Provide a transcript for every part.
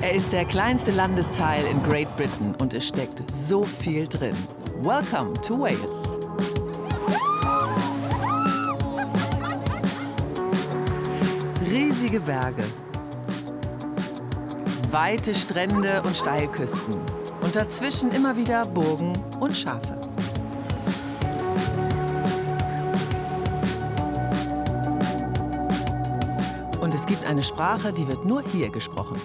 Er ist der kleinste Landesteil in Great Britain und es steckt so viel drin. Welcome to Wales. Riesige Berge, weite Strände und Steilküsten und dazwischen immer wieder Burgen und Schafe. Und es gibt eine Sprache, die wird nur hier gesprochen.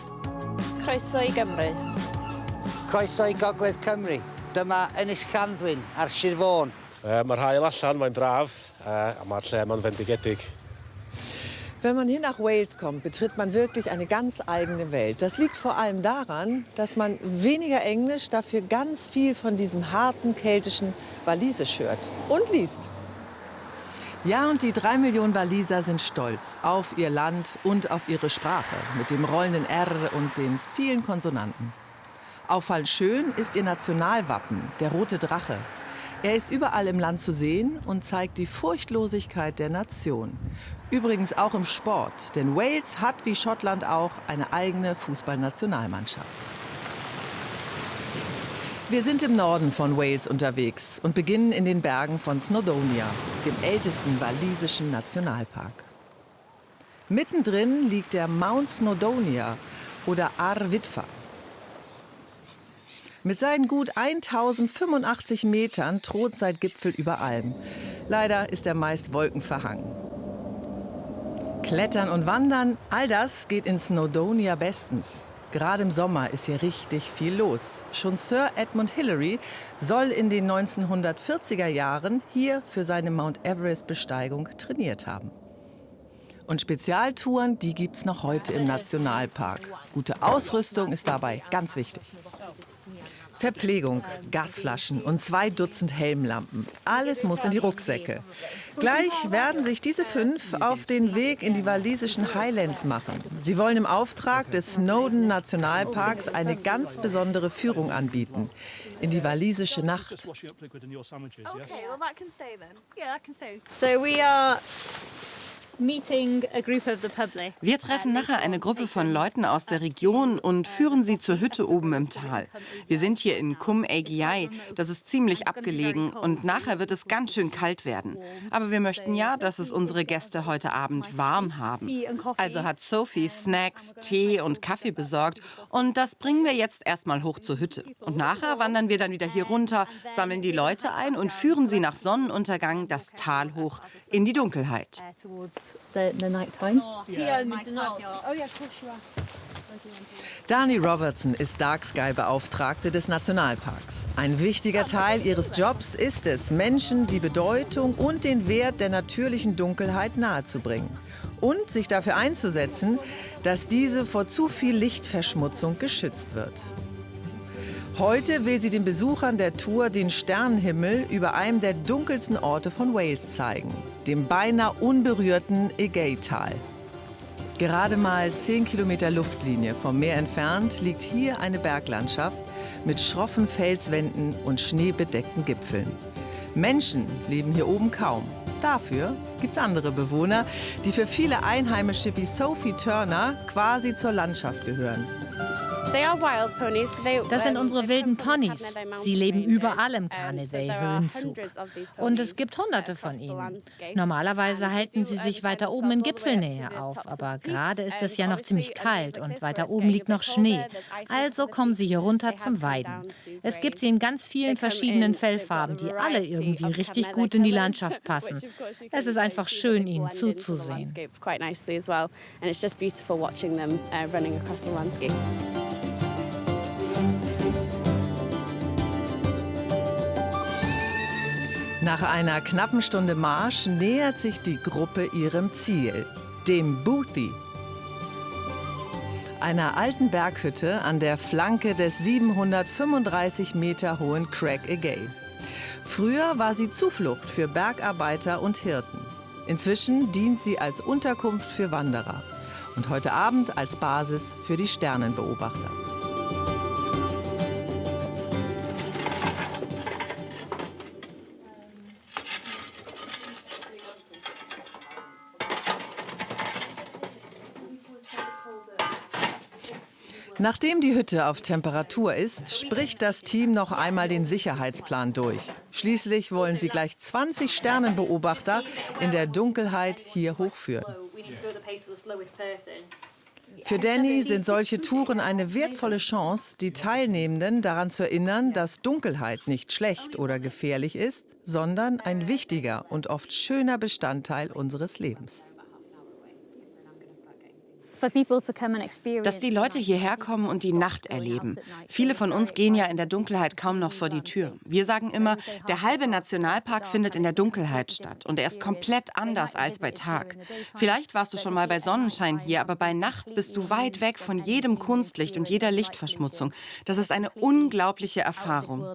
Croeso i Gymru. Croeso i Gogledd Cymru. Dyma Ynys Llanddwyn ar Sir Fôn. Mae'r haul allan, mae'n braf, a mae'r lle mae'n fendigedig. Wenn man hier nach Wales kommt, betritt man wirklich eine ganz eigene Welt. Das liegt vor allem daran, dass man weniger Englisch, dafür ganz viel von diesem harten keltischen Walisisch hört und liest. Ja, und die 3 Millionen Waliser sind stolz auf ihr Land und auf ihre Sprache mit dem rollenden R und den vielen Konsonanten. Auffallend schön ist ihr Nationalwappen, der rote Drache. Er ist überall im Land zu sehen und zeigt die Furchtlosigkeit der Nation. Übrigens auch im Sport, denn Wales hat wie Schottland auch eine eigene Fußballnationalmannschaft. Wir sind im Norden von Wales unterwegs und beginnen in den Bergen von Snowdonia, dem ältesten walisischen Nationalpark. Mittendrin liegt der Mount Snowdonia oder Ar Vidfa. Mit seinen gut 1085 Metern thront sein Gipfel über allem. Leider ist er meist wolkenverhangen. Klettern und Wandern, all das geht in Snowdonia bestens. Gerade im Sommer ist hier richtig viel los. Schon Sir Edmund Hillary soll in den 1940er Jahren hier für seine Mount Everest-Besteigung trainiert haben. Und Spezialtouren, die gibt's noch heute im Nationalpark. Gute Ausrüstung ist dabei ganz wichtig. Verpflegung, Gasflaschen und 2 Dutzend Helmlampen. Alles muss in die Rucksäcke. Gleich werden sich diese 5 auf den Weg in die walisischen Highlands machen. Sie wollen im Auftrag des Snowdon Nationalparks eine ganz besondere Führung anbieten. In die walisische Nacht. So we are meeting a group of the public. Wir treffen nachher eine Gruppe von Leuten aus der Region und führen sie zur Hütte oben im Tal. Wir sind hier in Cwm Eigiau, das ist ziemlich abgelegen und nachher wird es ganz schön kalt werden. Aber wir möchten ja, dass es unsere Gäste heute Abend warm haben. Also hat Sophie Snacks, Tee und Kaffee besorgt und das bringen wir jetzt erstmal hoch zur Hütte. Und nachher wandern wir dann wieder hier runter, sammeln die Leute ein und führen sie nach Sonnenuntergang das Tal hoch in die Dunkelheit. The night time. Dani Robertson ist Dark Sky-Beauftragte des Nationalparks. Ein wichtiger Teil ihres Jobs ist es, Menschen die Bedeutung und den Wert der natürlichen Dunkelheit nahezubringen. Und sich dafür einzusetzen, dass diese vor zu viel Lichtverschmutzung geschützt wird. Heute will sie den Besuchern der Tour den Sternenhimmel über einem der dunkelsten Orte von Wales zeigen, dem beinahe unberührten Egei-Tal. Gerade mal 10 Kilometer Luftlinie vom Meer entfernt liegt hier eine Berglandschaft mit schroffen Felswänden und schneebedeckten Gipfeln. Menschen leben hier oben kaum. Dafür gibt's andere Bewohner, die für viele Einheimische wie Sophie Turner quasi zur Landschaft gehören. Das sind unsere wilden Ponys. Sie leben überall im Carnegie-Höhenzug. Und es gibt Hunderte von ihnen. Normalerweise halten sie sich weiter oben in Gipfelnähe auf. Aber gerade ist es ja noch ziemlich kalt und weiter oben liegt noch Schnee. Also kommen sie hier runter zum Weiden. Es gibt sie in ganz vielen verschiedenen Fellfarben, die alle irgendwie richtig gut in die Landschaft passen. Es ist einfach schön, ihnen zuzusehen. Nach einer knappen Stunde Marsch nähert sich die Gruppe ihrem Ziel, dem Boothie, einer alten Berghütte an der Flanke des 735 Meter hohen Crag Egei. Früher war sie Zuflucht für Bergarbeiter und Hirten. Inzwischen dient sie als Unterkunft für Wanderer und heute Abend als Basis für die Sternenbeobachter. Nachdem die Hütte auf Temperatur ist, spricht das Team noch einmal den Sicherheitsplan durch. Schließlich wollen sie gleich 20 Sternenbeobachter in der Dunkelheit hier hochführen. Für Danny sind solche Touren eine wertvolle Chance, die Teilnehmenden daran zu erinnern, dass Dunkelheit nicht schlecht oder gefährlich ist, sondern ein wichtiger und oft schöner Bestandteil unseres Lebens. Dass die Leute hierher kommen und die Nacht erleben. Viele von uns gehen ja in der Dunkelheit kaum noch vor die Tür. Wir sagen immer, der halbe Nationalpark findet in der Dunkelheit statt und er ist komplett anders als bei Tag. Vielleicht warst du schon mal bei Sonnenschein hier, aber bei Nacht bist du weit weg von jedem Kunstlicht und jeder Lichtverschmutzung. Das ist eine unglaubliche Erfahrung.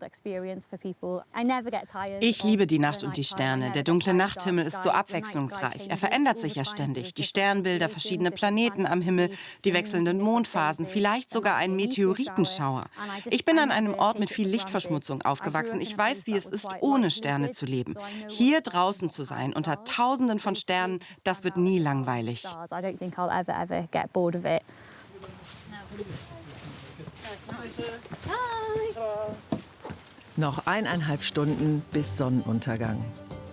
Ich liebe die Nacht und die Sterne. Der dunkle Nachthimmel ist so abwechslungsreich. Er verändert sich ja ständig. Die Sternbilder, verschiedene Planeten am Himmel, die wechselnden Mondphasen, vielleicht sogar ein Meteoritenschauer. Ich bin an einem Ort mit viel Lichtverschmutzung aufgewachsen. Ich weiß, wie es ist, ohne Sterne zu leben. Hier draußen zu sein, unter Tausenden von Sternen, das wird nie langweilig. Noch 1,5 Stunden bis Sonnenuntergang.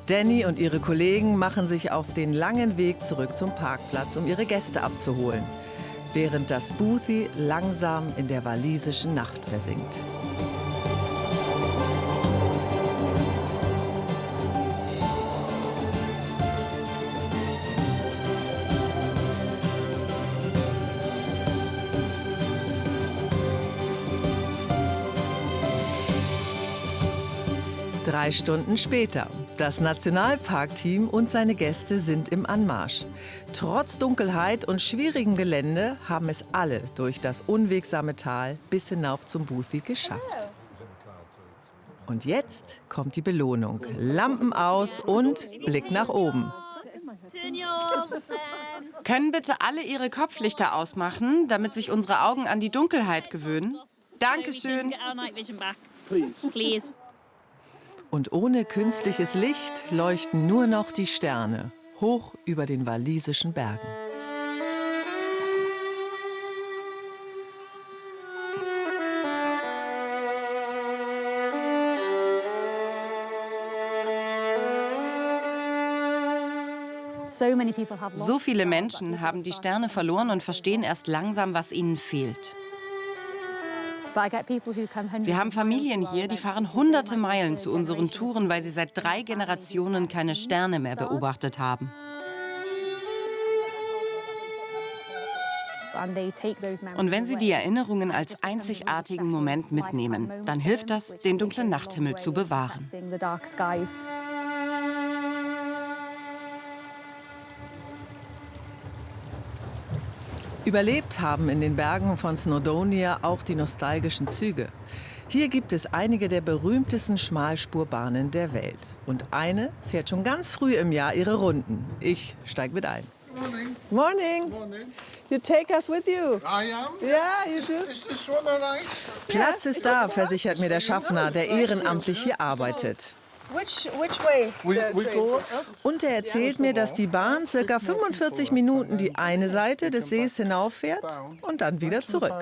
Danny und ihre Kollegen machen sich auf den langen Weg zurück zum Parkplatz, um ihre Gäste abzuholen, während das Boothie langsam in der walisischen Nacht versinkt. Drei Stunden später. Das Nationalparkteam und seine Gäste sind im Anmarsch. Trotz Dunkelheit und schwierigem Gelände haben es alle durch das unwegsame Tal bis hinauf zum Boothie geschafft. Und jetzt kommt die Belohnung. Lampen aus und Blick nach oben. Können bitte alle ihre Kopflichter ausmachen, damit sich unsere Augen an die Dunkelheit gewöhnen? Dankeschön. Und ohne künstliches Licht leuchten nur noch die Sterne, hoch über den walisischen Bergen. So viele Menschen haben die Sterne verloren und verstehen erst langsam, was ihnen fehlt. Wir haben Familien hier, die fahren hunderte Meilen zu unseren Touren, weil sie seit 3 Generationen keine Sterne mehr beobachtet haben. Und wenn sie die Erinnerungen als einzigartigen Moment mitnehmen, dann hilft das, den dunklen Nachthimmel zu bewahren. Überlebt haben in den Bergen von Snowdonia auch die nostalgischen Züge. Hier gibt es einige der berühmtesten Schmalspurbahnen der Welt. Und eine fährt schon ganz früh im Jahr ihre Runden. Ich steige mit ein. Morning. Morning. You take us with you. I am? Yeah, you do. Is this one all right? Platz ist da, versichert mir der Schaffner, der ehrenamtlich hier arbeitet. Which way? We go. Und er erzählt mir, dass die Bahn ca. 45 Minuten die eine Seite des Sees hinauffährt und dann wieder zurück.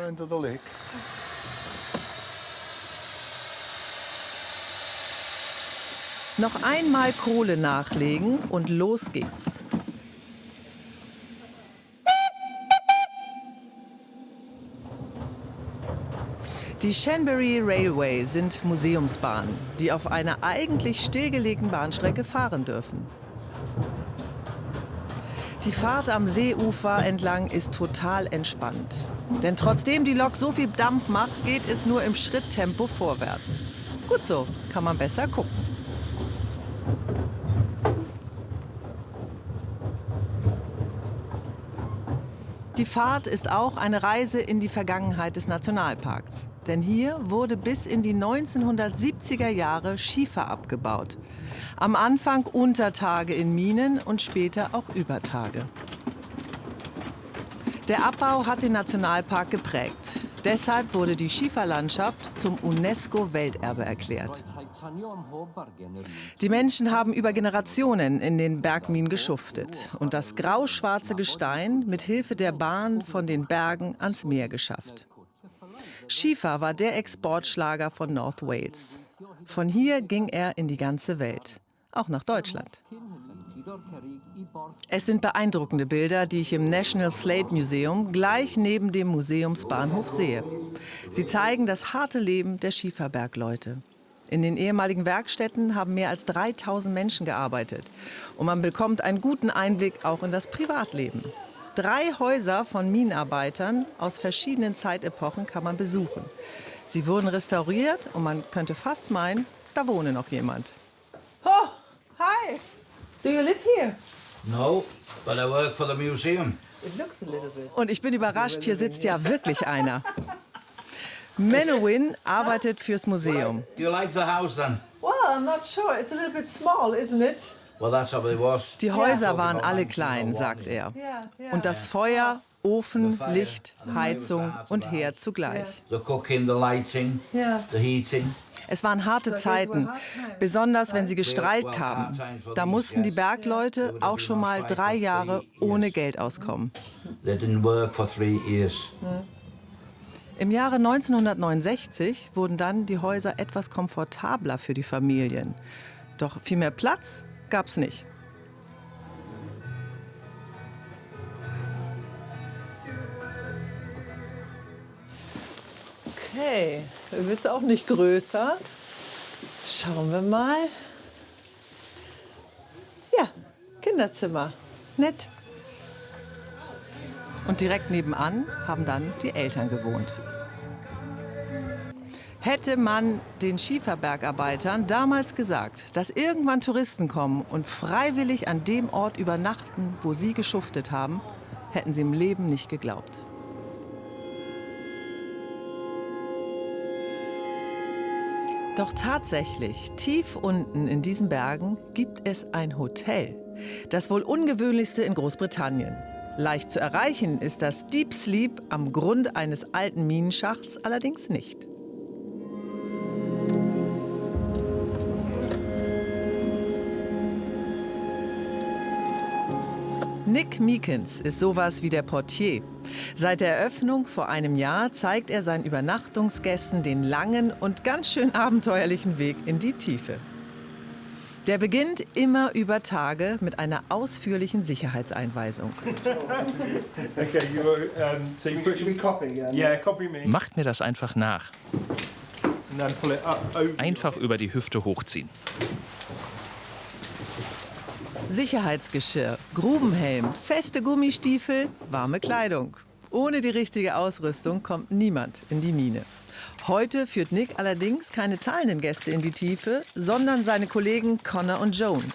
Noch einmal Kohle nachlegen und los geht's. Die Shanbury Railway sind Museumsbahnen, die auf einer eigentlich stillgelegten Bahnstrecke fahren dürfen. Die Fahrt am Seeufer entlang ist total entspannt. Denn trotzdem die Lok so viel Dampf macht, geht es nur im Schritttempo vorwärts. Gut so, kann man besser gucken. Die Fahrt ist auch eine Reise in die Vergangenheit des Nationalparks. Denn hier wurde bis in die 1970er Jahre Schiefer abgebaut. Am Anfang Untertage in Minen und später auch Übertage. Der Abbau hat den Nationalpark geprägt. Deshalb wurde die Schieferlandschaft zum UNESCO-Welterbe erklärt. Die Menschen haben über Generationen in den Bergminen geschuftet und das grauschwarze Gestein mit Hilfe der Bahn von den Bergen ans Meer geschafft. Schiefer war der Exportschlager von North Wales. Von hier ging er in die ganze Welt, auch nach Deutschland. Es sind beeindruckende Bilder, die ich im National Slate Museum gleich neben dem Museumsbahnhof sehe. Sie zeigen das harte Leben der Schieferbergleute. In den ehemaligen Werkstätten haben mehr als 3000 Menschen gearbeitet. Und man bekommt einen guten Einblick auch in das Privatleben. 3 Häuser von Minenarbeitern aus verschiedenen Zeitepochen kann man besuchen. Sie wurden restauriert und man könnte fast meinen, da wohne noch jemand. Oh, hi. Do you live here? No, but I work for the museum. It looks a little bit. Und ich bin überrascht, hier sitzt ja wirklich einer. Menowin arbeitet fürs Museum. Do you like the house then? Well, I'm not sure. It's a little bit small, isn't it? Well, that's how it was. Die Häuser waren alle klein, sagt er. Und das Feuer, Ofen, Licht, Heizung und Herd zugleich. The cooking, the lighting, the heating. Es waren harte Zeiten, besonders wenn sie gestreikt haben. Da mussten die Bergleute auch schon mal 3 Jahre ohne Geld auskommen. They didn't work for 3 years. Im Jahre 1969 wurden dann die Häuser etwas komfortabler für die Familien. Doch viel mehr Platz gab's nicht. Okay, wird es auch nicht größer. Schauen wir mal. Ja, Kinderzimmer. Nett. Und direkt nebenan haben dann die Eltern gewohnt. Hätte man den Schieferbergarbeitern damals gesagt, dass irgendwann Touristen kommen und freiwillig an dem Ort übernachten, wo sie geschuftet haben, hätten sie im Leben nicht geglaubt. Doch tatsächlich, tief unten in diesen Bergen gibt es ein Hotel. Das wohl ungewöhnlichste in Großbritannien. Leicht zu erreichen ist das Deep Sleep am Grund eines alten Minenschachts allerdings nicht. Nick Meekins ist sowas wie der Portier. Seit der Eröffnung vor einem Jahr zeigt er seinen Übernachtungsgästen den langen und ganz schön abenteuerlichen Weg in die Tiefe. Der beginnt immer über Tage mit einer ausführlichen Sicherheitseinweisung. Macht mir das einfach nach. Einfach über die Hüfte hochziehen. Sicherheitsgeschirr, Grubenhelm, feste Gummistiefel, warme Kleidung. Ohne die richtige Ausrüstung kommt niemand in die Mine. Heute führt Nick allerdings keine zahlenden Gäste in die Tiefe, sondern seine Kollegen Connor und Joan.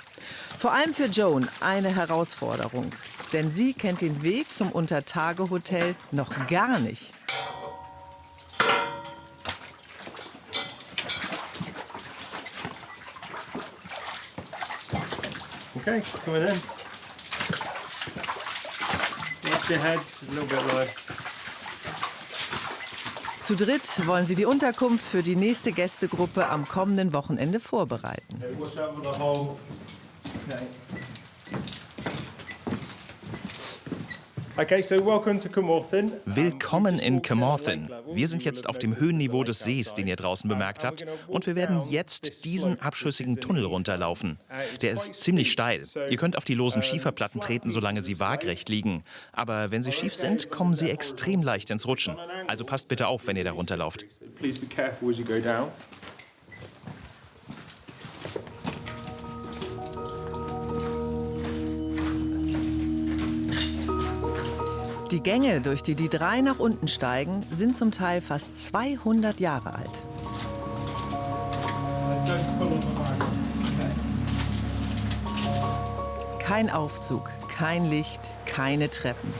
Vor allem für Joan eine Herausforderung, denn sie kennt den Weg zum Untertagehotel noch gar nicht. Okay, coming in. Watch your heads, a little bit low. Zu dritt wollen sie die Unterkunft für die nächste Gästegruppe am kommenden Wochenende vorbereiten. Okay, watch out for the hole. Okay. Okay, so welcome to Carmarthen. Willkommen in Carmarthen. Wir sind jetzt auf dem Höhenniveau des Sees, den ihr draußen bemerkt habt. Und wir werden jetzt diesen abschüssigen Tunnel runterlaufen. Der ist ziemlich steil. Ihr könnt auf die losen Schieferplatten treten, solange sie waagrecht liegen. Aber wenn sie schief sind, kommen sie extrem leicht ins Rutschen. Also passt bitte auf, wenn ihr da runterlauft. Please be careful as you go down. Die Gänge, durch die die 3 nach unten steigen, sind zum Teil fast 200 Jahre alt. Kein Aufzug, kein Licht, keine Treppen.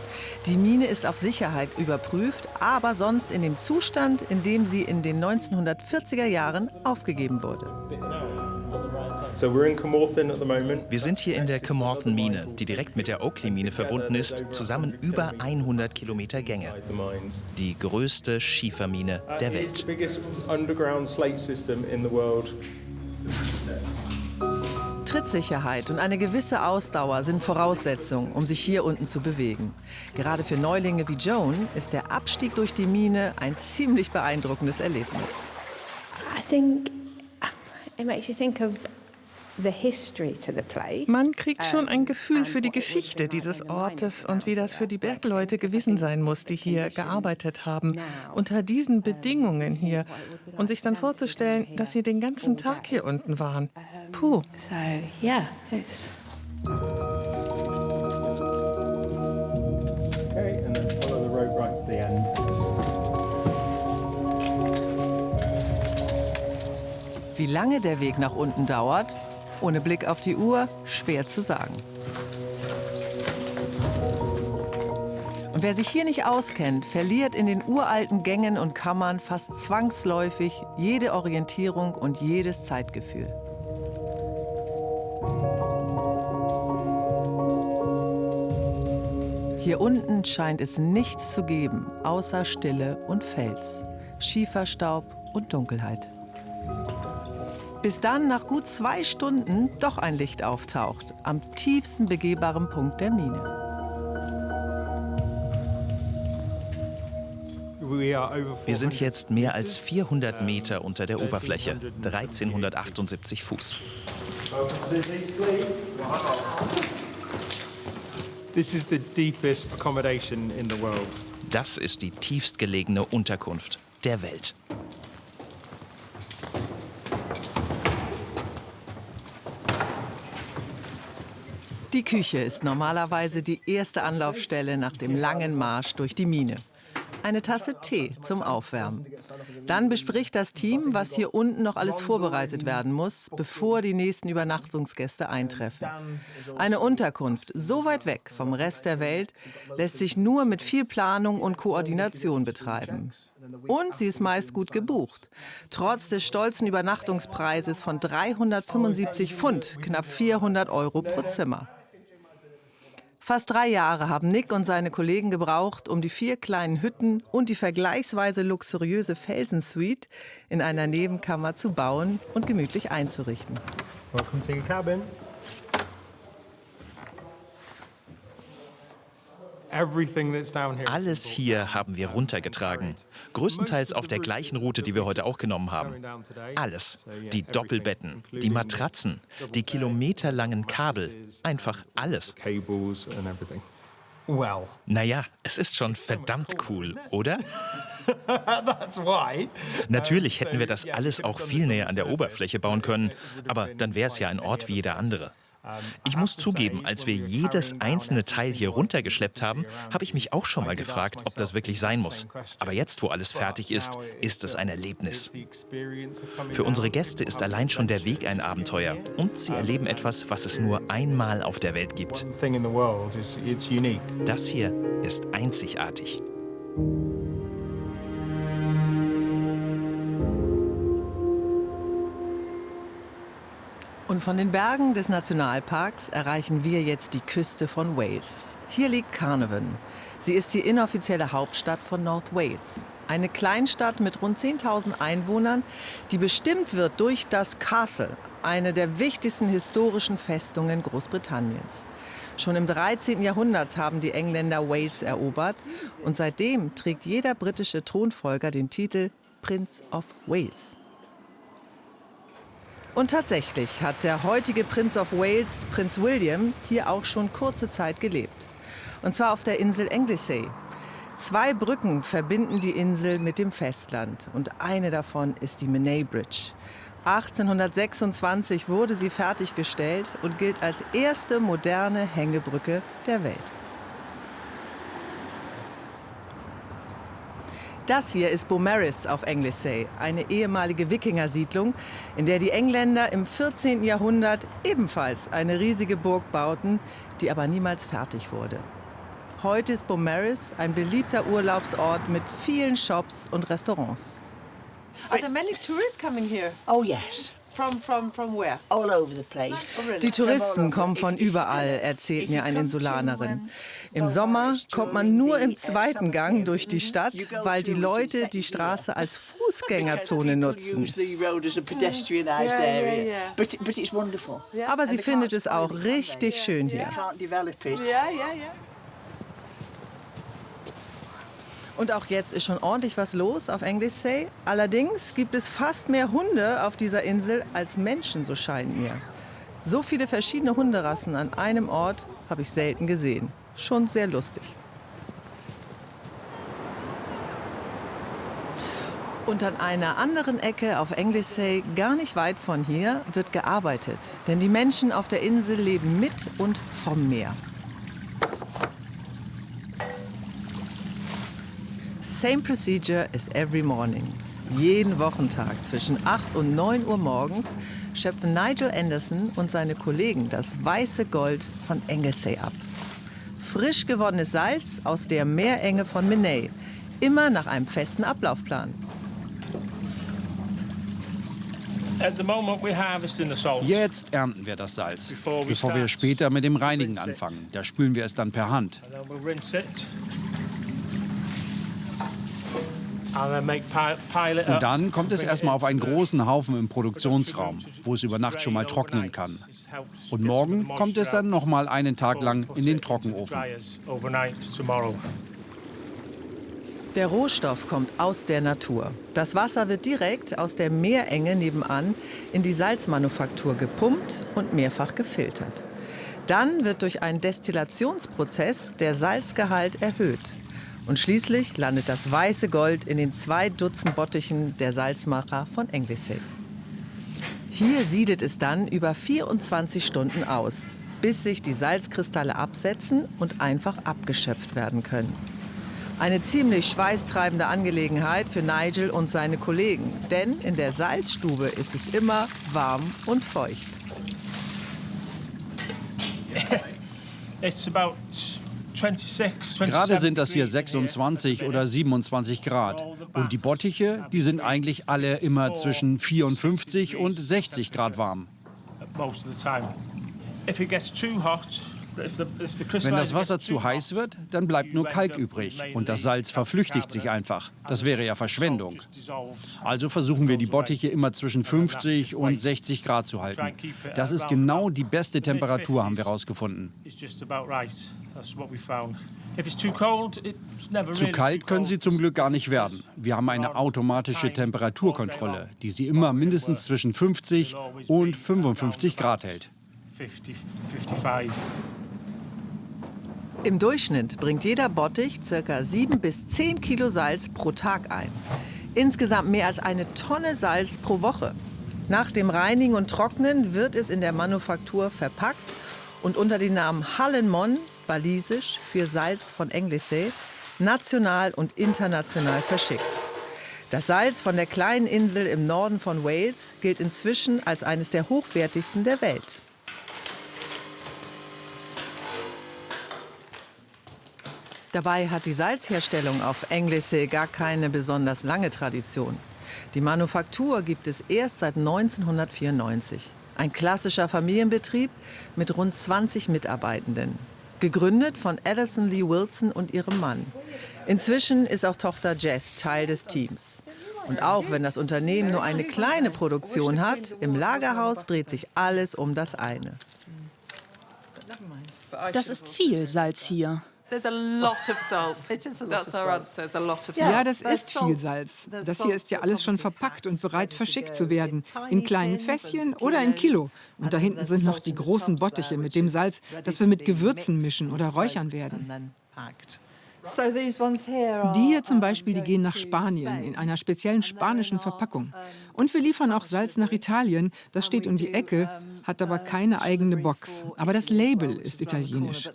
Die Mine ist auf Sicherheit überprüft, aber sonst in dem Zustand, in dem sie in den 1940er Jahren aufgegeben wurde. Wir sind hier in der Carmarthen-Mine, die direkt mit der Oakley-Mine verbunden ist, zusammen über 100 Kilometer Gänge. Die größte Schiefermine der Welt. Trittsicherheit und eine gewisse Ausdauer sind Voraussetzungen, um sich hier unten zu bewegen. Gerade für Neulinge wie Joan ist der Abstieg durch die Mine ein ziemlich beeindruckendes Erlebnis. Man kriegt schon ein Gefühl für die Geschichte dieses Ortes und wie das für die Bergleute gewesen sein muss, die hier gearbeitet haben, unter diesen Bedingungen hier. Und sich dann vorzustellen, dass sie den ganzen Tag hier unten waren. Puh. Okay, and then follow the rope right to the end. Wie lange der Weg nach unten dauert, ohne Blick auf die Uhr, schwer zu sagen. Und wer sich hier nicht auskennt, verliert in den uralten Gängen und Kammern fast zwangsläufig jede Orientierung und jedes Zeitgefühl. Hier unten scheint es nichts zu geben, außer Stille und Fels, Schieferstaub und Dunkelheit. Bis dann nach gut 2 Stunden doch ein Licht auftaucht, am tiefsten begehbaren Punkt der Mine. Wir sind jetzt mehr als 400 Meter unter der Oberfläche, 1378 Fuß. Das ist die tiefstgelegene Unterkunft der Welt. Die Küche ist normalerweise die erste Anlaufstelle nach dem langen Marsch durch die Mine. Eine Tasse Tee zum Aufwärmen. Dann bespricht das Team, was hier unten noch alles vorbereitet werden muss, bevor die nächsten Übernachtungsgäste eintreffen. Eine Unterkunft so weit weg vom Rest der Welt lässt sich nur mit viel Planung und Koordination betreiben. Und sie ist meist gut gebucht. Trotz des stolzen Übernachtungspreises von 375 Pfund, knapp 400 € pro Zimmer. Fast 3 Jahre haben Nick und seine Kollegen gebraucht, um die 4 kleinen Hütten und die vergleichsweise luxuriöse Felsensuite in einer Nebenkammer zu bauen und gemütlich einzurichten. Welcome to your cabin. Alles hier haben wir runtergetragen. Größtenteils auf der gleichen Route, die wir heute auch genommen haben. Alles. Die Doppelbetten, die Matratzen, die kilometerlangen Kabel. Einfach alles. Naja, es ist schon verdammt cool, oder? Natürlich hätten wir das alles auch viel näher an der Oberfläche bauen können, aber dann wäre es ja ein Ort wie jeder andere. Ich muss zugeben, als wir jedes einzelne Teil hier runtergeschleppt haben, habe ich mich auch schon mal gefragt, ob das wirklich sein muss. Aber jetzt, wo alles fertig ist, ist es ein Erlebnis. Für unsere Gäste ist allein schon der Weg ein Abenteuer. Und sie erleben etwas, was es nur einmal auf der Welt gibt. Das hier ist einzigartig. Und von den Bergen des Nationalparks erreichen wir jetzt die Küste von Wales. Hier liegt Carnarvon. Sie ist die inoffizielle Hauptstadt von North Wales. Eine Kleinstadt mit rund 10.000 Einwohnern, die bestimmt wird durch das Castle, eine der wichtigsten historischen Festungen Großbritanniens. Schon im 13. Jahrhundert haben die Engländer Wales erobert und seitdem trägt jeder britische Thronfolger den Titel Prince of Wales. Und tatsächlich hat der heutige Prince of Wales, Prinz William, hier auch schon kurze Zeit gelebt. Und zwar auf der Insel Anglesey. 2 Brücken verbinden die Insel mit dem Festland und eine davon ist die Menai Bridge. 1826 wurde sie fertiggestellt und gilt als erste moderne Hängebrücke der Welt. Das hier ist Beaumaris auf Anglesey, eine ehemalige Wikingersiedlung, in der die Engländer im 14. Jahrhundert ebenfalls eine riesige Burg bauten, die aber niemals fertig wurde. Heute ist Beaumaris ein beliebter Urlaubsort mit vielen Shops und Restaurants. Are there many tourists coming here? Oh yes, Die Touristen kommen von überall, erzählt mir eine Insulanerin. Im Sommer kommt man nur im zweiten Gang durch die Stadt, weil die Leute die Straße als Fußgängerzone nutzen. Aber sie findet es auch richtig schön hier. Und auch jetzt ist schon ordentlich was los auf Anglesey. Allerdings gibt es fast mehr Hunde auf dieser Insel als Menschen, so scheint mir. So viele verschiedene Hunderassen an einem Ort habe ich selten gesehen. Schon sehr lustig. Und an einer anderen Ecke auf Anglesey, gar nicht weit von hier, wird gearbeitet. Denn die Menschen auf der Insel leben mit und vom Meer. Same procedure as every morning. Jeden Wochentag zwischen 8 und 9 Uhr morgens schöpfen Nigel Anderson und seine Kollegen das weiße Gold von Anglesey ab. Frisch gewonnenes Salz aus der Meerenge von Menai. Immer nach einem festen Ablaufplan. Jetzt ernten wir das Salz, bevor wir später mit dem Reinigen anfangen. Da spülen wir es dann per Hand. Und dann kommt es erstmal auf einen großen Haufen im Produktionsraum, wo es über Nacht schon mal trocknen kann. Und morgen kommt es dann noch mal einen Tag lang in den Trockenofen. Der Rohstoff kommt aus der Natur. Das Wasser wird direkt aus der Meerenge nebenan in die Salzmanufaktur gepumpt und mehrfach gefiltert. Dann wird durch einen Destillationsprozess der Salzgehalt erhöht. Und schließlich landet das weiße Gold in den 2 Dutzend Bottichen der Salzmacher von Anglesey. Hier siedet es dann über 24 Stunden aus, bis sich die Salzkristalle absetzen und einfach abgeschöpft werden können. Eine ziemlich schweißtreibende Angelegenheit für Nigel und seine Kollegen, denn in der Salzstube ist es immer warm und feucht. Gerade sind das hier 26 oder 27 Grad. Und die Bottiche, die sind eigentlich alle immer zwischen 54 und 60 Grad warm. Wenn das Wasser zu heiß wird, dann bleibt nur Kalk übrig und das Salz verflüchtigt sich einfach. Das wäre ja Verschwendung. Also versuchen wir die Bottiche immer zwischen 50 und 60 Grad zu halten. Das ist genau die beste Temperatur, haben wir herausgefunden. Zu kalt können sie zum Glück gar nicht werden. Wir haben eine automatische Temperaturkontrolle, die sie immer mindestens zwischen 50 und 55 Grad hält. Im Durchschnitt bringt jeder Bottich ca. 7 bis 10 Kilo Salz pro Tag ein. Insgesamt mehr als 1 Tonne Salz pro Woche. Nach dem Reinigen und Trocknen wird es in der Manufaktur verpackt und unter dem Namen Hallenmon, walisisch für Salz von Anglesey, national und international verschickt. Das Salz von der kleinen Insel im Norden von Wales gilt inzwischen als eines der hochwertigsten der Welt. Dabei hat die Salzherstellung auf Anglesey gar keine besonders lange Tradition. Die Manufaktur gibt es erst seit 1994. Ein klassischer Familienbetrieb mit rund 20 Mitarbeitenden. Gegründet von Alison Lee Wilson und ihrem Mann. Inzwischen ist auch Tochter Jess Teil des Teams. Und auch wenn das Unternehmen nur eine kleine Produktion hat, im Lagerhaus dreht sich alles um das eine. Das ist viel Salz hier. Ja, das ist viel Salz. Das hier ist ja alles schon verpackt und bereit, verschickt zu werden. In kleinen Fässchen oder in Kilo. Und da hinten sind noch die großen Bottiche mit dem Salz, das wir mit Gewürzen mischen oder räuchern werden. Die hier zum Beispiel, die gehen nach Spanien in einer speziellen spanischen Verpackung. Und wir liefern auch Salz nach Italien. Das steht um die Ecke, hat aber keine eigene Box. Aber das Label ist italienisch.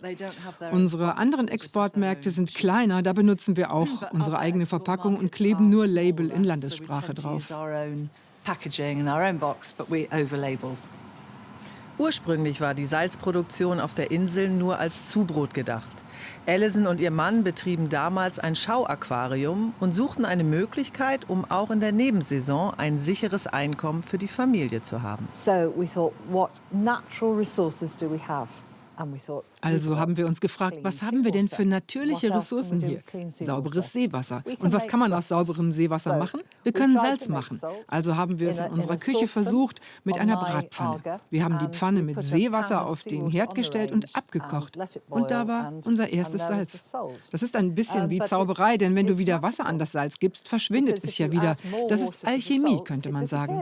Unsere anderen Exportmärkte sind kleiner. Da benutzen wir auch unsere eigene Verpackung und kleben nur Label in Landessprache drauf. Ursprünglich war die Salzproduktion auf der Insel nur als Zubrot gedacht. Alison und ihr Mann betrieben damals ein Schauaquarium und suchten eine Möglichkeit, um auch in der Nebensaison ein sicheres Einkommen für die Familie zu haben. Also haben wir uns gefragt, was haben wir denn für natürliche Ressourcen hier? Sauberes Seewasser. Und was kann man aus sauberem Seewasser machen? Wir können Salz machen. Also haben wir es in unserer Küche versucht mit einer Bratpfanne. Wir haben die Pfanne mit Seewasser auf den Herd gestellt und abgekocht. Und da war unser erstes Salz. Das ist ein bisschen wie Zauberei, denn wenn du wieder Wasser an das Salz gibst, verschwindet es ja wieder. Das ist Alchemie, könnte man sagen.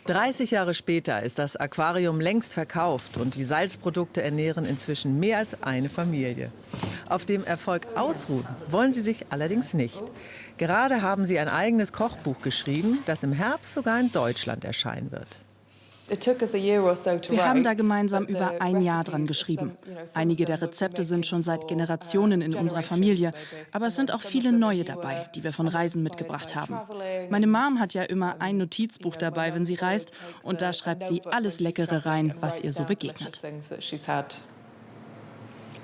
30 Jahre später ist das Aquarium längst verkauft und die Salzprodukte ernähren inzwischen mehr als eine Familie. Auf dem Erfolg ausruhen wollen sie sich allerdings nicht. Gerade haben sie ein eigenes Kochbuch geschrieben, das im Herbst sogar in Deutschland erscheinen wird. Wir haben da gemeinsam über ein Jahr dran geschrieben. Einige der Rezepte sind schon seit Generationen in unserer Familie, aber es sind auch viele neue dabei, die wir von Reisen mitgebracht haben. Meine Mom hat ja immer ein Notizbuch dabei, wenn sie reist, und da schreibt sie alles Leckere rein, was ihr so begegnet.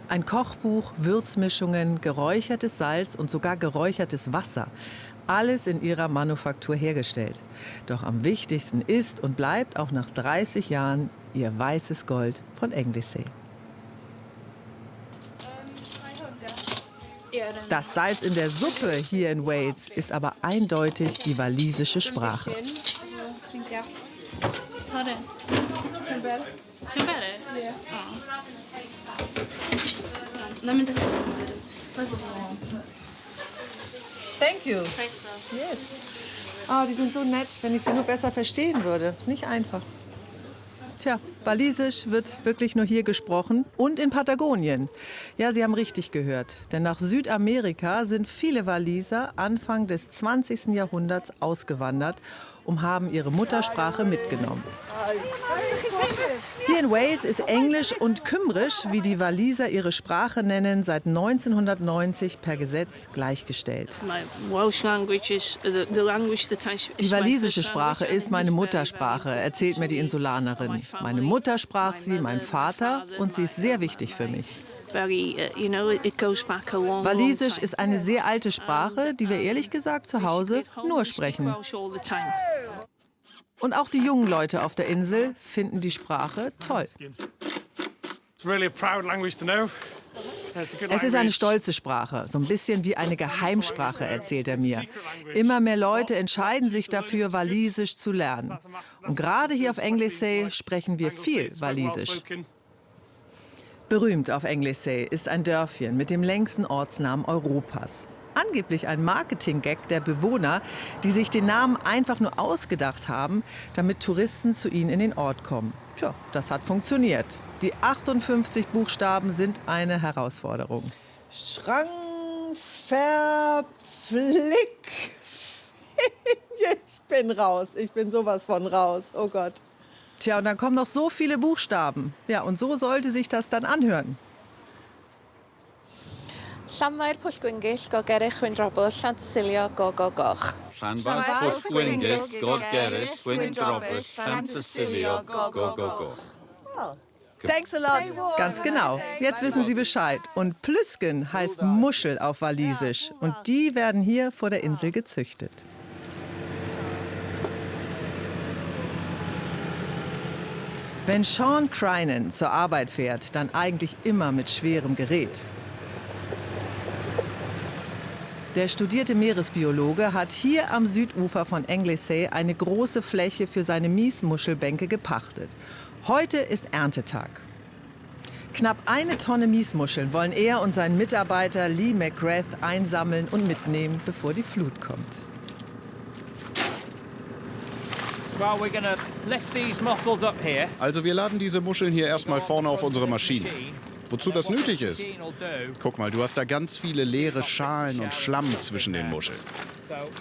Ein Kochbuch, Würzmischungen, geräuchertes Salz und sogar geräuchertes Wasser. Alles in ihrer Manufaktur hergestellt. Doch am wichtigsten ist und bleibt auch nach 30 Jahren ihr weißes Gold von Anglesey. Das Salz in der Suppe hier in Wales ist aber eindeutig die walisische Sprache. Thank you. Yes. Oh, die sind so nett, wenn ich sie nur besser verstehen würde. Ist nicht einfach. Tja, Walisisch wird wirklich nur hier gesprochen und in Patagonien. Ja, Sie haben richtig gehört, denn nach Südamerika sind viele Waliser Anfang des 20. Jahrhunderts ausgewandert und haben ihre Muttersprache mitgenommen. Hier in Wales ist Englisch und Kymrisch, wie die Waliser ihre Sprache nennen, seit 1990 per Gesetz gleichgestellt. Die walisische Sprache ist meine Muttersprache, erzählt mir die Insulanerin. Meine Mutter sprach sie, mein Vater, und sie ist sehr wichtig für mich. Walisisch ist eine sehr alte Sprache, die wir ehrlich gesagt zu Hause nur sprechen. Und auch die jungen Leute auf der Insel finden die Sprache toll. Es ist eine stolze Sprache, so ein bisschen wie eine Geheimsprache, erzählt er mir. Immer mehr Leute entscheiden sich dafür, Walisisch zu lernen. Und gerade hier auf Anglesey sprechen wir viel Walisisch. Berühmt auf Anglesey ist ein Dörfchen mit dem längsten Ortsnamen Europas. Angeblich ein Marketing-Gag der Bewohner, die sich den Namen einfach nur ausgedacht haben, damit Touristen zu ihnen in den Ort kommen. Tja, das hat funktioniert. Die 58 Buchstaben sind eine Herausforderung. Schrankverflick. Ich bin raus. Ich bin sowas von raus. Oh Gott. Tja, und dann kommen noch so viele Buchstaben. Ja, und so sollte sich das dann anhören. Llanfair Pwllgwyngyll, Gogerych, Wyndrabwll, Llantysilio, Gogogoch. Llanfair Pwllgwyngyll, Gogerych, Wyndrabwll, Llantysilio, Gogogoch. Thanks a lot. Ganz genau. Jetzt wissen Sie Bescheid. Und Plüsken heißt Muschel auf Walisisch. Und die werden hier vor der Insel gezüchtet. Wenn Sean Crinan zur Arbeit fährt, dann eigentlich immer mit schwerem Gerät. Der studierte Meeresbiologe hat hier am Südufer von Anglesey eine große Fläche für seine Miesmuschelbänke gepachtet. Heute ist Erntetag. Knapp 1 Tonne Miesmuscheln wollen er und sein Mitarbeiter Lee McGrath einsammeln und mitnehmen, bevor die Flut kommt. Also wir laden diese Muscheln hier erstmal vorne auf unsere Maschine. Wozu das nötig ist? Guck mal, du hast da ganz viele leere Schalen und Schlamm zwischen den Muscheln.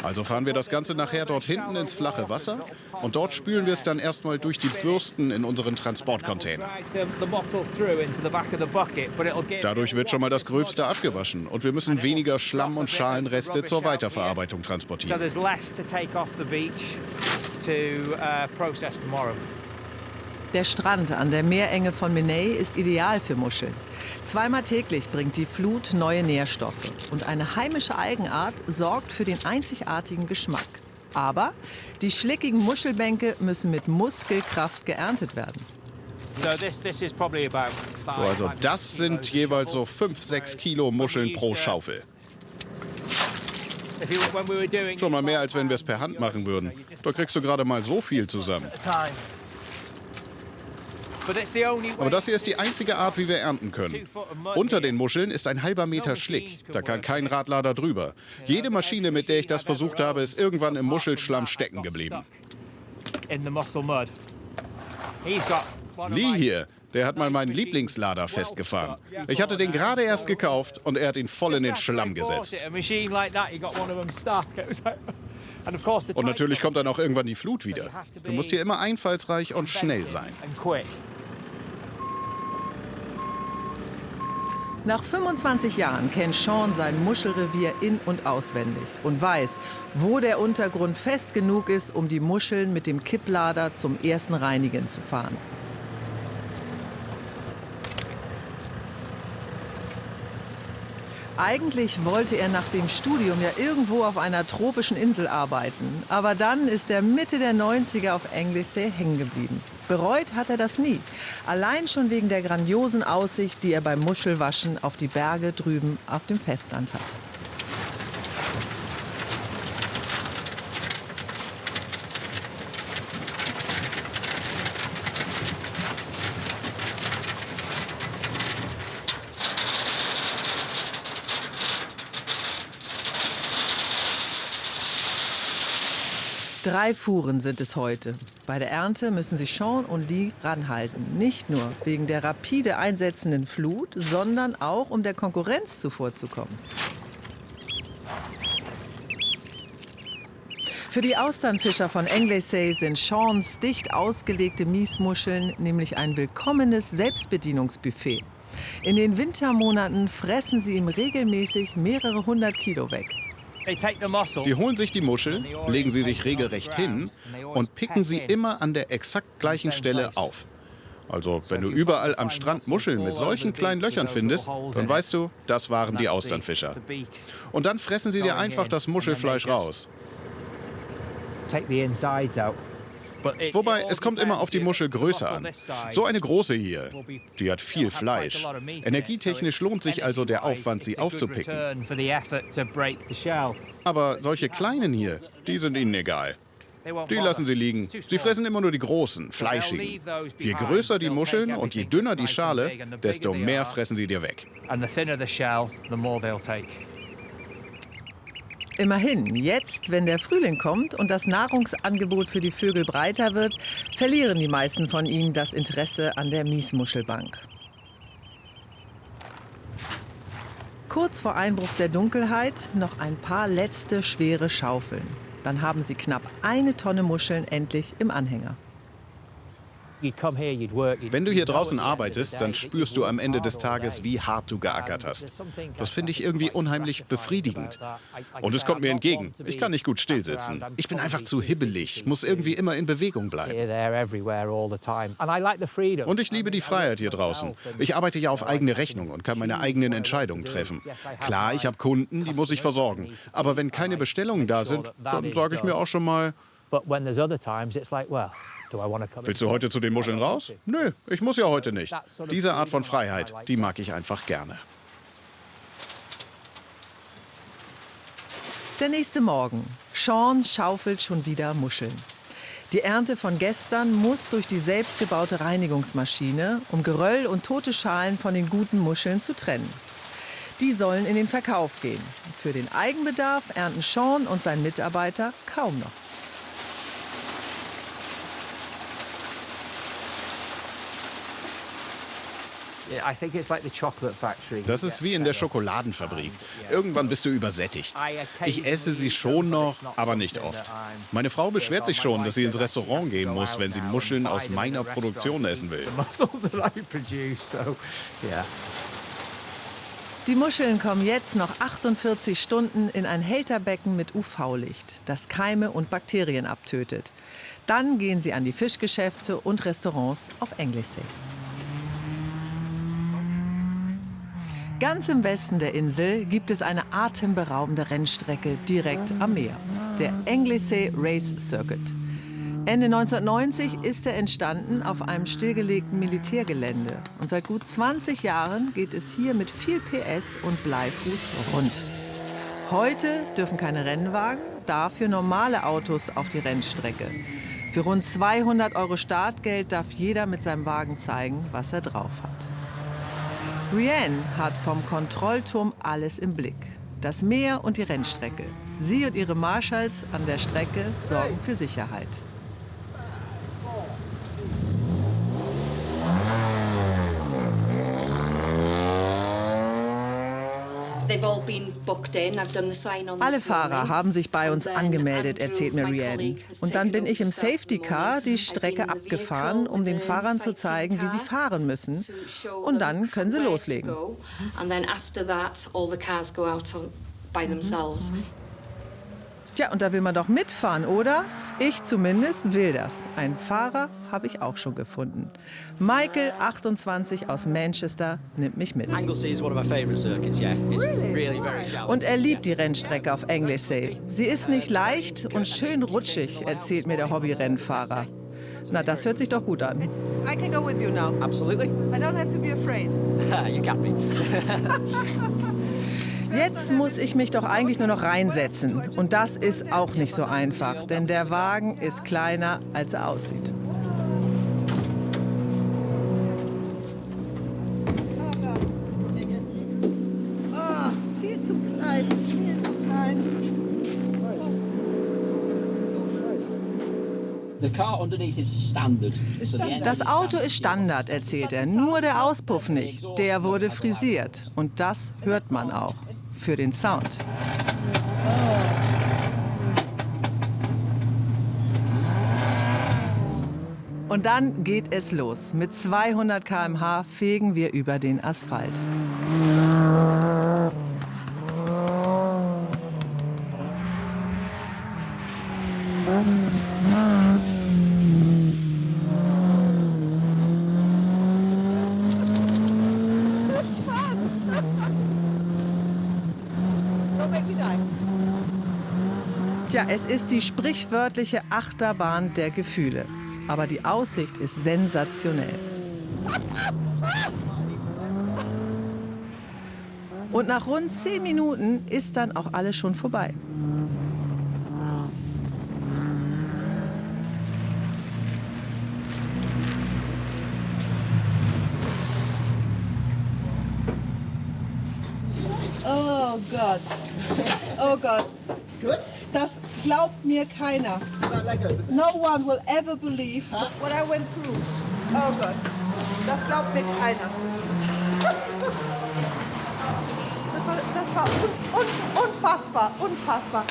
Also fahren wir das Ganze nachher dort hinten ins flache Wasser und dort spülen wir es dann erstmal durch die Bürsten in unseren Transportcontainer. Dadurch wird schon mal das Gröbste abgewaschen und wir müssen weniger Schlamm und Schalenreste zur Weiterverarbeitung transportieren. Der Strand an der Meerenge von Menai ist ideal für Muscheln. Zweimal täglich bringt die Flut neue Nährstoffe. Und eine heimische Algenart sorgt für den einzigartigen Geschmack. Aber die schlickigen Muschelbänke müssen mit Muskelkraft geerntet werden. Also das sind jeweils so 5-6 Kilo Muscheln pro Schaufel. Schon mal mehr, als wenn wir es per Hand machen würden. Da kriegst du gerade mal so viel zusammen. Aber das hier ist die einzige Art, wie wir ernten können. Unter den Muscheln ist ein halber Meter Schlick. Da kann kein Radlader drüber. Jede Maschine, mit der ich das versucht habe, ist irgendwann im Muschelschlamm stecken geblieben. Lee hier, der hat mal meinen Lieblingslader festgefahren. Ich hatte den gerade erst gekauft und er hat ihn voll in den Schlamm gesetzt. Und natürlich kommt dann auch irgendwann die Flut wieder. Du musst hier immer einfallsreich und schnell sein. Nach 25 Jahren kennt Sean sein Muschelrevier in- und auswendig und weiß, wo der Untergrund fest genug ist, um die Muscheln mit dem Kipplader zum ersten Reinigen zu fahren. Eigentlich wollte er nach dem Studium ja irgendwo auf einer tropischen Insel arbeiten. Aber dann ist er Mitte der 90er auf Anglesey hängen geblieben. Bereut hat er das nie. Allein schon wegen der grandiosen Aussicht, die er beim Muschelwaschen auf die Berge drüben auf dem Festland hat. Drei Fuhren sind es heute. Bei der Ernte müssen sich Sean und Lee ranhalten. Nicht nur wegen der rapide einsetzenden Flut, sondern auch, um der Konkurrenz zuvorzukommen. Für die Austernfischer von Anglesey sind Seans dicht ausgelegte Miesmuscheln nämlich ein willkommenes Selbstbedienungsbuffet. In den Wintermonaten fressen sie ihm regelmäßig mehrere 100 Kilo weg. Die holen sich die Muscheln, legen sie sich regelrecht hin und picken sie immer an der exakt gleichen Stelle auf. Also, wenn du überall am Strand Muscheln mit solchen kleinen Löchern findest, dann weißt du, das waren die Austernfischer. Und dann fressen sie dir einfach das Muschelfleisch raus. Wobei, es kommt immer auf die Muschelgröße an. So eine große hier, die hat viel Fleisch. Energietechnisch lohnt sich also der Aufwand, sie aufzupicken. Aber solche kleinen hier, die sind ihnen egal. Die lassen sie liegen. Sie fressen immer nur die großen, fleischigen. Je größer die Muscheln und je dünner die Schale, desto mehr fressen sie dir weg. Immerhin, jetzt, wenn der Frühling kommt und das Nahrungsangebot für die Vögel breiter wird, verlieren die meisten von ihnen das Interesse an der Miesmuschelbank. Kurz vor Einbruch der Dunkelheit noch ein paar letzte schwere Schaufeln. Dann haben sie knapp 1 Tonne Muscheln endlich im Anhänger. Wenn du hier draußen arbeitest, dann spürst du am Ende des Tages, wie hart du geackert hast. Das finde ich irgendwie unheimlich befriedigend. Und es kommt mir entgegen. Ich kann nicht gut stillsitzen. Ich bin einfach zu hibbelig, muss irgendwie immer in Bewegung bleiben. Und ich liebe die Freiheit hier draußen. Ich arbeite ja auf eigene Rechnung und kann meine eigenen Entscheidungen treffen. Klar, ich habe Kunden, die muss ich versorgen. Aber wenn keine Bestellungen da sind, dann sage ich mir auch schon mal: Willst du heute zu den Muscheln raus? Nö, ich muss ja heute nicht. Diese Art von Freiheit, die mag ich einfach gerne. Der nächste Morgen. Sean schaufelt schon wieder Muscheln. Die Ernte von gestern muss durch die selbstgebaute Reinigungsmaschine, um Geröll und tote Schalen von den guten Muscheln zu trennen. Die sollen in den Verkauf gehen. Für den Eigenbedarf ernten Sean und sein Mitarbeiter kaum noch. Das ist wie in der Schokoladenfabrik. Irgendwann bist du übersättigt. Ich esse sie schon noch, aber nicht oft. Meine Frau beschwert sich schon, dass sie ins Restaurant gehen muss, wenn sie Muscheln aus meiner Produktion essen will. Die Muscheln kommen jetzt noch 48 Stunden in ein Hälterbecken mit UV-Licht, das Keime und Bakterien abtötet. Dann gehen sie an die Fischgeschäfte und Restaurants auf Anglesey. Ganz im Westen der Insel gibt es eine atemberaubende Rennstrecke direkt am Meer, der Anglesey Race Circuit. Ende 1990 ist er entstanden auf einem stillgelegten Militärgelände. Und seit gut 20 Jahren geht es hier mit viel PS und Bleifuß rund. Heute dürfen keine Rennwagen, dafür normale Autos auf die Rennstrecke. Für rund 200 € Startgeld darf jeder mit seinem Wagen zeigen, was er drauf hat. Rianne hat vom Kontrollturm alles im Blick. Das Meer und die Rennstrecke. Sie und ihre Marshals an der Strecke sorgen für Sicherheit. Alle Fahrer haben sich bei uns angemeldet, erzählt mir Rianne. Und dann bin ich im Safety Car die Strecke abgefahren, um den Fahrern zu zeigen, wie sie fahren müssen. Und dann können sie loslegen. Tja, und da will man doch mitfahren, oder? Ich zumindest will das. Einen Fahrer habe ich auch schon gefunden. Michael, 28, aus Manchester, nimmt mich mit. Und er liebt die Rennstrecke auf Anglesey. Sie ist nicht leicht und schön rutschig, erzählt mir der Hobby-Rennfahrer. Na, das hört sich doch gut an. I can go with you now. Absolutely. I don't have to be afraid. You got me. Jetzt muss ich mich doch eigentlich nur noch reinsetzen. Und das ist auch nicht so einfach, denn der Wagen ist kleiner, als er aussieht. Oh, viel zu klein, viel zu klein. Das Auto ist Standard, erzählt er. Nur der Auspuff nicht. Der wurde frisiert. Und das hört man auch. Für den Sound. Und dann geht es los. Mit 200 km/h fegen wir über den Asphalt. Tja, es ist die sprichwörtliche Achterbahn der Gefühle. Aber die Aussicht ist sensationell. Und nach rund 10 Minuten ist dann auch alles schon vorbei. Oh Gott. Oh Gott. Das glaubt mir keiner. No one will ever believe what I went through. Oh Gott. Das glaubt mir keiner. Das war unfassbar, unfassbar.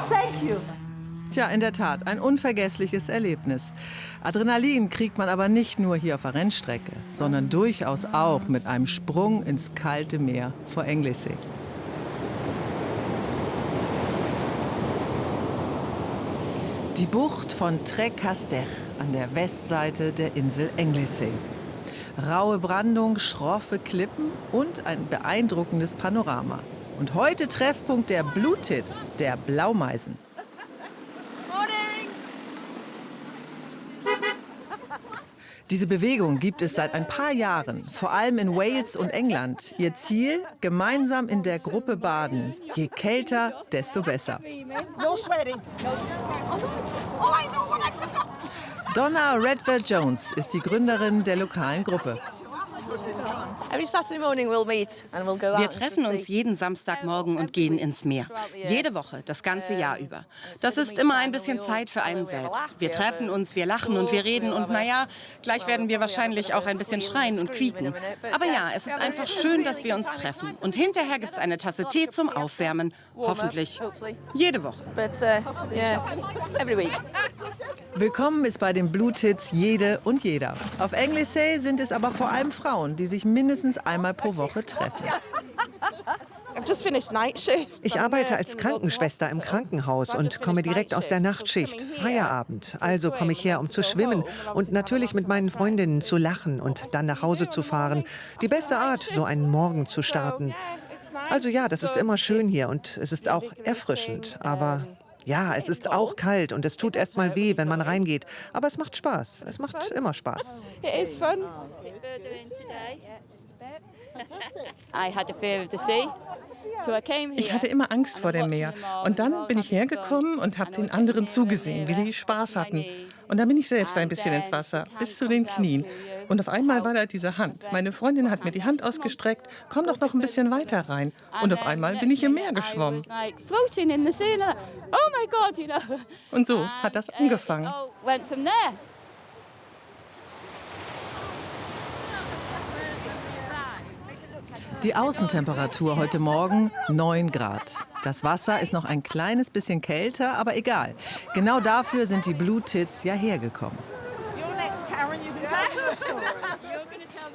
Thank you. Tja, in der Tat, ein unvergessliches Erlebnis. Adrenalin kriegt man aber nicht nur hier auf der Rennstrecke, sondern durchaus auch mit einem Sprung ins kalte Meer vor Anglesey. Die Bucht von Trecastech an der Westseite der Insel Anglesey. Raue Brandung, schroffe Klippen und ein beeindruckendes Panorama. Und heute Treffpunkt der Blue Tits, der Blaumeisen. Diese Bewegung gibt es seit ein paar Jahren, vor allem in Wales und England. Ihr Ziel? Gemeinsam in der Gruppe baden. Je kälter, desto besser. Donna Redford-Jones ist die Gründerin der lokalen Gruppe. Wir treffen uns jeden Samstagmorgen und gehen ins Meer. Jede Woche, das ganze Jahr über. Das ist immer ein bisschen Zeit für einen selbst. Wir treffen uns, wir lachen und wir reden und naja, gleich werden wir wahrscheinlich auch ein bisschen schreien und quieken. Aber ja, es ist einfach schön, dass wir uns treffen. Und hinterher gibt es eine Tasse Tee zum Aufwärmen. Hoffentlich. Jede Woche. Willkommen ist bei den Blue Tits jede und jeder. Auf Anglesey sind es aber vor allem Frauen, die sich mindestens einmal pro Woche treffen. Ich arbeite als Krankenschwester im Krankenhaus und komme direkt aus der Nachtschicht. Feierabend. Also komme ich her, um zu schwimmen und natürlich mit meinen Freundinnen zu lachen und dann nach Hause zu fahren. Die beste Art, so einen Morgen zu starten. Also ja, das ist immer schön hier und es ist auch erfrischend. Aber ja, es ist auch kalt und es tut erst mal weh, wenn man reingeht. Aber es macht Spaß. Es macht immer Spaß. Ich hatte immer Angst vor dem Meer. Und dann bin ich hergekommen und habe den anderen zugesehen, wie sie Spaß hatten. Und dann bin ich selbst ein bisschen ins Wasser, bis zu den Knien. Und auf einmal war da diese Hand. Meine Freundin hat mir die Hand ausgestreckt, komm doch noch ein bisschen weiter rein. Und auf einmal bin ich im Meer geschwommen. Und so hat das angefangen. Die Außentemperatur heute Morgen 9 Grad. Das Wasser ist noch ein kleines bisschen kälter, aber egal. Genau dafür sind die Blue Tits ja hergekommen.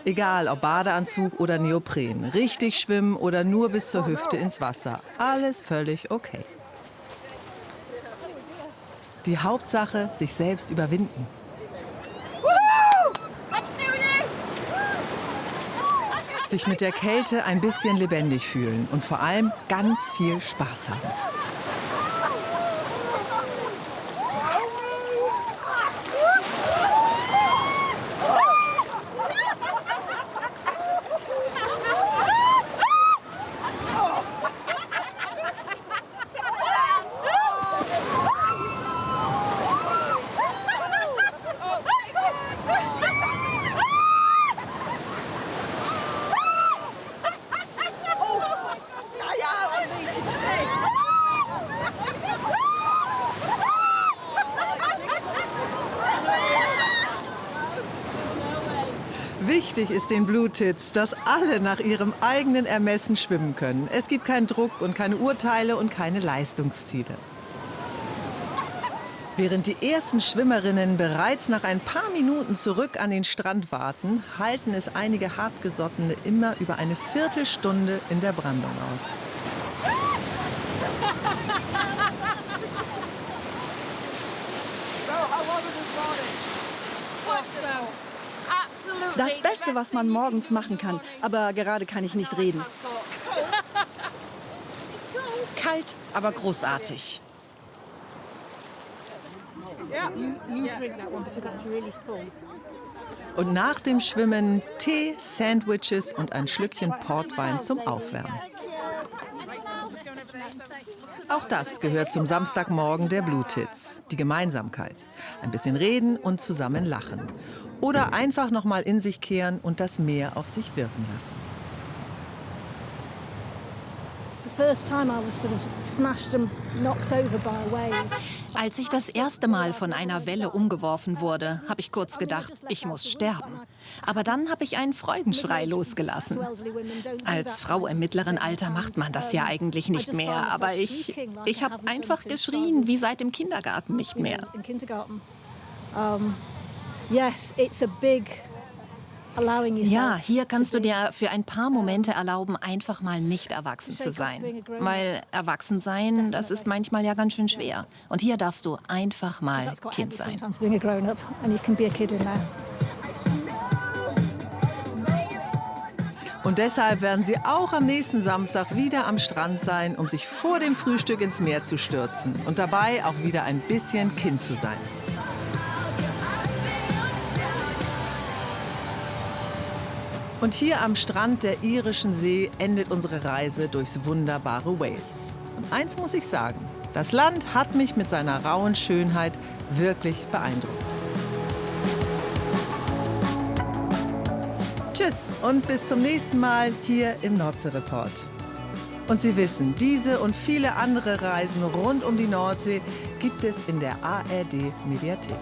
Egal ob Badeanzug oder Neopren, richtig schwimmen oder nur bis zur Hüfte ins Wasser. Alles völlig okay. Die Hauptsache, sich selbst überwinden. Sich mit der Kälte ein bisschen lebendig fühlen und vor allem ganz viel Spaß haben. Wichtig ist den Blue Tits, dass alle nach ihrem eigenen Ermessen schwimmen können. Es gibt keinen Druck und keine Urteile und keine Leistungsziele. Während die ersten Schwimmerinnen bereits nach ein paar Minuten zurück an den Strand warten, halten es einige Hartgesottene immer über eine Viertelstunde in der Brandung aus. Das Beste, was man morgens machen kann. Aber gerade kann ich nicht reden. Kalt, aber großartig. Und nach dem Schwimmen Tee, Sandwiches und ein Schlückchen Portwein zum Aufwärmen. Auch das gehört zum Samstagmorgen der Blue Tits. Die Gemeinsamkeit. Ein bisschen reden und zusammen lachen. Oder einfach noch mal in sich kehren und das Meer auf sich wirken lassen. Als ich das erste Mal von einer Welle umgeworfen wurde, habe ich kurz gedacht, ich muss sterben. Aber dann habe ich einen Freudenschrei losgelassen. Als Frau im mittleren Alter macht man das ja eigentlich nicht mehr. Aber ich habe einfach geschrien, wie seit dem Kindergarten nicht mehr. Ja, hier kannst du dir für ein paar Momente erlauben, einfach mal nicht erwachsen zu sein. Weil erwachsen sein, das ist manchmal ja ganz schön schwer. Und hier darfst du einfach mal Kind sein. Und deshalb werden sie auch am nächsten Samstag wieder am Strand sein, um sich vor dem Frühstück ins Meer zu stürzen und dabei auch wieder ein bisschen Kind zu sein. Und hier am Strand der irischen See endet unsere Reise durchs wunderbare Wales. Und eins muss ich sagen, das Land hat mich mit seiner rauen Schönheit wirklich beeindruckt. Tschüss und bis zum nächsten Mal hier im Nordsee-Report. Und Sie wissen, diese und viele andere Reisen rund um die Nordsee gibt es in der ARD-Mediathek.